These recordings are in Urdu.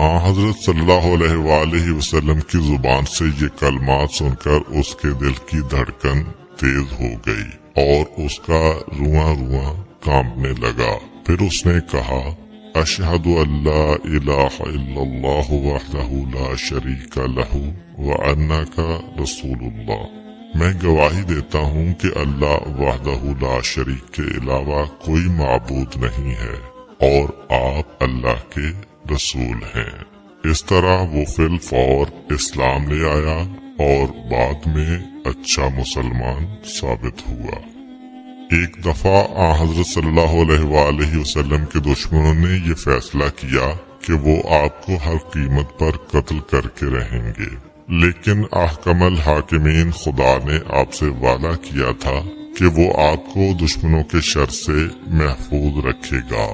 حضرت صلی اللہ علیہ وآلہ وسلم کی زبان سے یہ کلمات سن کر اس کے دل کی دھڑکن تیز ہو گئی اور اس کا رواں رواں کانپنے لگا۔ پھر اس نے کہا، اشہد ان لا الہ الا اللہ وحدہ لا شریک لہ وانک رسول اللہ، میں گواہی دیتا ہوں کہ اللہ وحدہ لا شریک کے علاوہ کوئی معبود نہیں ہے اور آپ اللہ کے رسول ہیں۔ اس طرح وہ فی الفور اسلام لے آیا اور بعد میں اچھا مسلمان ثابت ہوا۔ ایک دفعہ حضرت صلی اللہ علیہ وآلہ وسلم کے دشمنوں نے یہ فیصلہ کیا کہ وہ آپ کو ہر قیمت پر قتل کر کے رہیں گے، لیکن احکم الحاکمین خدا نے آپ سے وعدہ کیا تھا کہ وہ آپ کو دشمنوں کے شر سے محفوظ رکھے گا،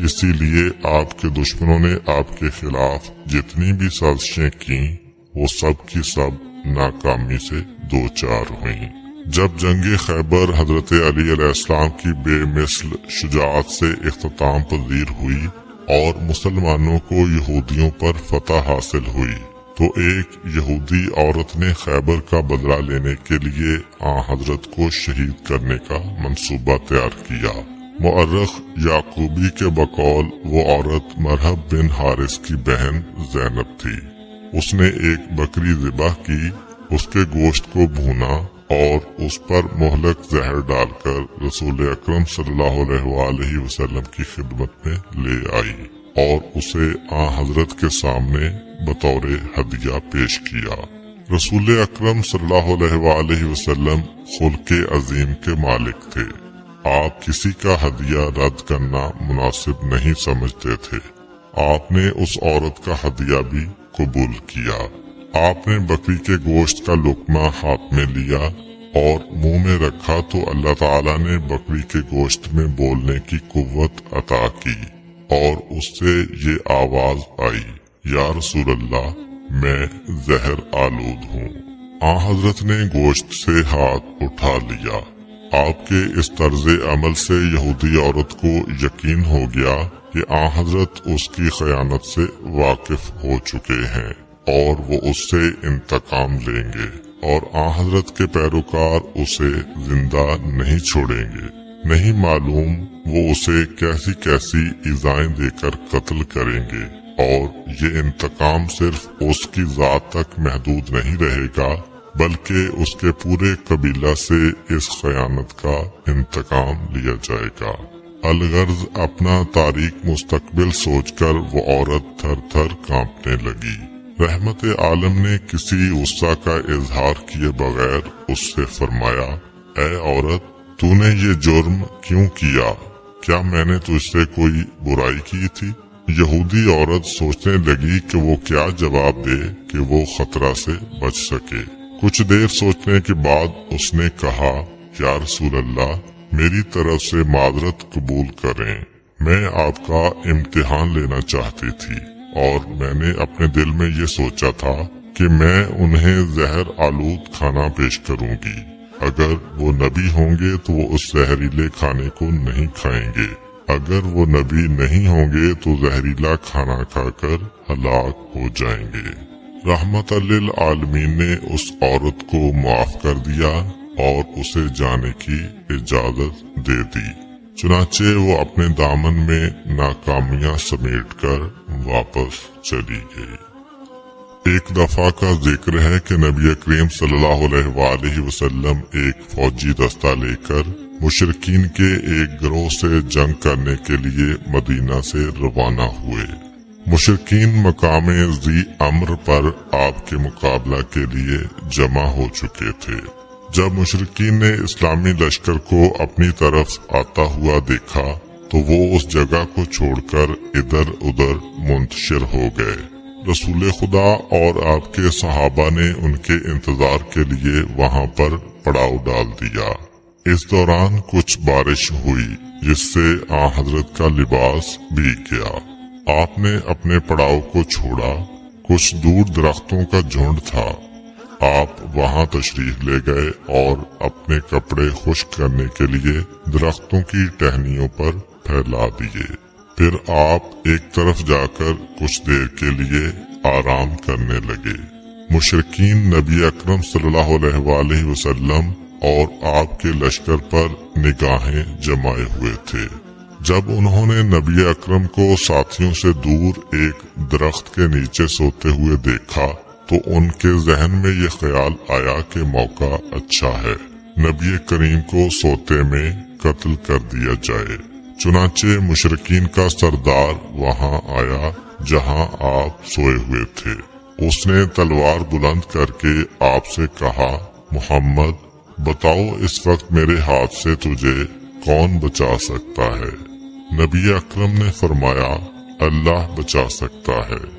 اسی لیے آپ کے دشمنوں نے آپ کے خلاف جتنی بھی سازشیں کی وہ سب کی سب ناکامی سے دوچار ہوئیں۔ جب جنگ خیبر حضرت علی علیہ السلام کی بے مثل شجاعت سے اختتام پذیر ہوئی اور مسلمانوں کو یہودیوں پر فتح حاصل ہوئی تو ایک یہودی عورت نے خیبر کا بدلہ لینے کے لیے حضرت کو شہید کرنے کا منصوبہ تیار کیا۔ مؤرخ یعقوبی کے بقول وہ عورت مرحب بن حارث کی بہن زینب تھی۔ اس نے ایک بکری ذبح کی، اس کے گوشت کو بھونا اور اس پر مہلک زہر ڈال کر رسول اکرم صلی اللہ علیہ وآلہ وسلم کی خدمت میں لے آئی اور اسے حضرت کے سامنے بطور ہدیہ پیش کیا۔ رسول اکرم صلی اللہ علیہ وآلہ وسلم خلق عظیم کے مالک تھے۔ آپ کسی کا ہدیہ رد کرنا مناسب نہیں سمجھتے تھے۔ آپ نے اس عورت کا ہدیہ بھی قبول کیا۔ آپ نے بکری کے گوشت کا لقمہ ہاتھ میں لیا اور منہ میں رکھا تو اللہ تعالیٰ نے بکری کے گوشت میں بولنے کی قوت عطا کی اور اس سے یہ آواز آئی، یا رسول اللہ میں زہر آلود ہوں۔ حضرت نے گوشت سے ہاتھ اٹھا لیا۔ آپ کے اس طرز عمل سے یہودی عورت کو یقین ہو گیا کہ حضرت اس کی خیانت سے واقف ہو چکے ہیں اور وہ اس سے انتقام لیں گے اور حضرت کے پیروکار اسے زندہ نہیں چھوڑیں گے۔ نہیں معلوم وہ اسے کیسی کیسی ایذائیں دے کر قتل کریں گے اور یہ انتقام صرف اس کی ذات تک محدود نہیں رہے گا بلکہ اس کے پورے قبیلہ سے اس خیانت کا انتقام لیا جائے گا۔ الغرض اپنا تاریک مستقبل سوچ کر وہ عورت تھر تھر کانپنے لگی۔ رحمت عالم نے کسی غصہ کا اظہار کیے بغیر اس سے فرمایا، اے عورت، تو نے یہ جرم کیوں کیا؟ کیا میں نے تجھ سے کوئی برائی کی تھی؟ یہودی عورت سوچنے لگی کہ وہ کیا جواب دے کہ وہ خطرہ سے بچ سکے۔ کچھ دیر سوچنے کے بعد اس نے کہا، یا رسول اللہ، میری طرف سے معذرت قبول کریں، میں آپ کا امتحان لینا چاہتی تھی اور میں نے اپنے دل میں یہ سوچا تھا کہ میں انہیں زہر آلود کھانا پیش کروں گی۔ اگر وہ نبی ہوں گے تو وہ اس زہریلے کھانے کو نہیں کھائیں گے، اگر وہ نبی نہیں ہوں گے تو زہریلا کھانا کھا کر ہلاک ہو جائیں گے۔ رحمت للعالمین نے اس عورت کو معاف کر دیا اور اسے جانے کی اجازت دے دی۔ چنانچہ وہ اپنے دامن میں ناکامیاں سمیٹ کر واپس چلی گئی۔ ایک دفعہ کا ذکر ہے کہ نبی کریم صلی اللہ علیہ وآلہ وسلم ایک فوجی دستہ لے کر مشرکین کے ایک گروہ سے جنگ کرنے کے لیے مدینہ سے روانہ ہوئے۔ مشرکین مقام ذی امر پر آپ کے مقابلہ کے لیے جمع ہو چکے تھے۔ جب مشرکین نے اسلامی لشکر کو اپنی طرف آتا ہوا دیکھا تو وہ اس جگہ کو چھوڑ کر ادھر ادھر منتشر ہو گئے۔ رسول خدا اور آپ کے صحابہ نے ان کے انتظار کے لیے وہاں پر پڑاؤ ڈال دیا۔ اس دوران کچھ بارش ہوئی جس سے حضرت کا لباس بھیگ گیا۔ آپ نے اپنے پڑاؤ کو چھوڑا۔ کچھ دور درختوں کا جھنڈ تھا۔ آپ وہاں تشریف لے گئے اور اپنے کپڑے خشک کرنے کے لیے درختوں کی ٹہنیوں پر پھیلا دیے۔ پھر آپ ایک طرف جا کر کچھ دیر کے لیے آرام کرنے لگے۔ مشرکین نبی اکرم صلی اللہ علیہ وآلہ وسلم اور آپ کے لشکر پر نگاہیں جمائے ہوئے تھے۔ جب انہوں نے نبی اکرم کو ساتھیوں سے دور ایک درخت کے نیچے سوتے ہوئے دیکھا تو ان کے ذہن میں یہ خیال آیا کہ موقع اچھا ہے، نبی کریم کو سوتے میں قتل کر دیا جائے۔ چنانچہ مشرکین کا سردار وہاں آیا جہاں آپ سوئے ہوئے تھے۔ اس نے تلوار بلند کر کے آپ سے کہا، محمد بتاؤ اس وقت میرے ہاتھ سے تجھے کون بچا سکتا ہے؟ نبی اکرم نے فرمایا، اللہ بچا سکتا ہے۔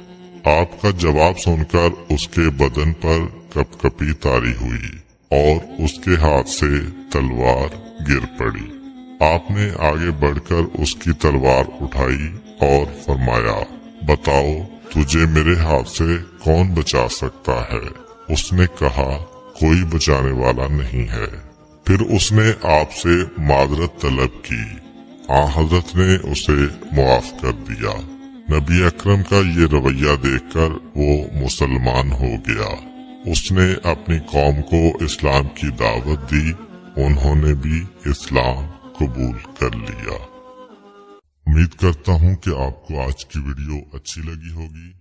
آپ کا جواب سن کر اس کے بدن پر کپ کپی طاری ہوئی اور اس کے ہاتھ سے تلوار گر پڑی۔ آپ نے آگے بڑھ کر اس کی تلوار اٹھائی اور فرمایا، بتاؤ تجھے میرے ہاتھ سے کون بچا سکتا ہے؟ اس نے کہا، کوئی بچانے والا نہیں ہے۔ پھر اس نے آپ سے معذرت طلب کی۔ حضرت نے اسے معاف کر دیا۔ نبی اکرم کا یہ رویہ دیکھ کر وہ مسلمان ہو گیا۔ اس نے اپنی قوم کو اسلام کی دعوت دی، انہوں نے بھی اسلام قبول کر لیا۔ امید کرتا ہوں کہ آپ کو آج کی ویڈیو اچھی لگی ہوگی۔